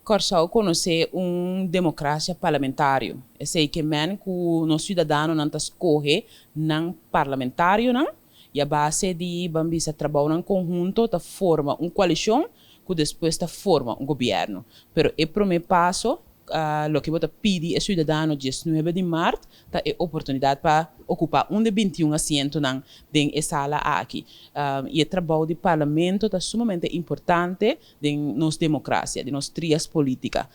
Corsau conhecer democracia parlamentário. É sei que men que no cidadão não escolhe não parlamentário não e a base de bambisa trabalhar em conjunto ta forma coalição que depois ta forma governo. Pero o primeiro passo lo que vota pedi é cidadão 19 de março tá é oportunidade para ocupar de 21 assentos na sala aqui. E o trabalho do parlamento é sumamente importante em nossa democracia, de nossas trias políticas.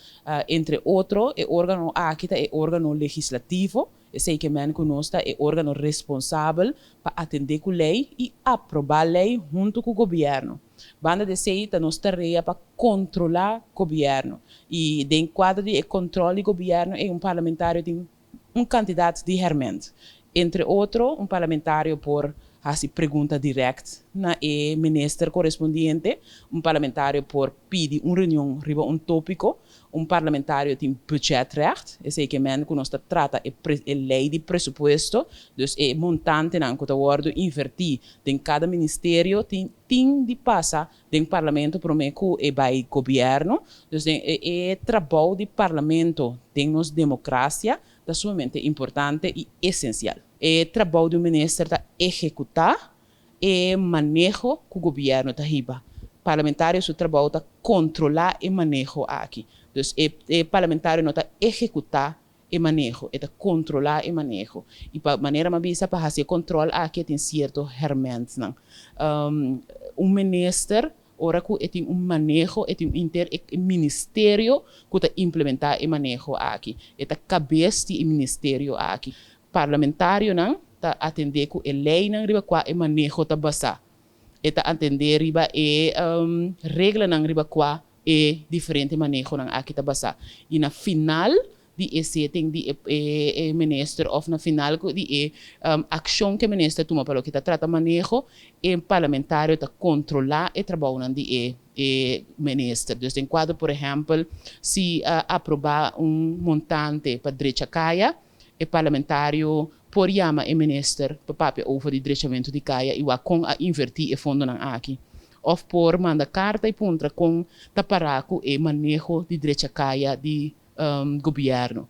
Entre outros, o órgão aqui é o órgão legislativo, eu sei que men conosco é o órgão responsável para atender com a lei e aprovar a lei junto com o governo. Banda de sei a nossa tarefa para controlar o governo. E dentro do quadro de controle do governo é parlamentário tem candidato de hermente. Entre outros, parlamentário por fazer pergunta direta na ministro correspondente, parlamentário por pedir reunião riba tópico, parlamentário tem budgetrecht, eu sei que men que nós trata a lei de presupuesto, dus é montante na que está invertir em cada ministério tem de passar do parlamento para o e vai governo, dus é trabalho do parlamento tem nossa democracia é sumamente importante e essencial. O trabalho do ministro é executar e manejo que o governo está riba. Parlamentário, seu trabalho é controlar e manejo aqui. Então, o parlamentário não está executar e manejo, é controlar e manejo. E para maneira mais para fazer controle aqui tem certo hermentes. Ministro ora que tem manejo, tem ministério que está implementar e manejo aqui. É a cabeça do ministério aqui. Parlamentário não está atender com a lei não riba qua e manejo está basar. Está atender riba e regra não riba qua e diferente manejo não aqui está basar. E na final de esse tem de ministro ou na final de ação que o ministro toma para o que está trata manejo e parlamentário está controlar e trabalhar de ministro. Então, em quadro, por exemplo, se aprovar montante para direita caia, o parlamentário por chamar o ministro para papel over de direcionamento de caia e com a invertir o fundo não aqui. Ou por manda carta e punta com taparaco e manejo de direita caia de governo.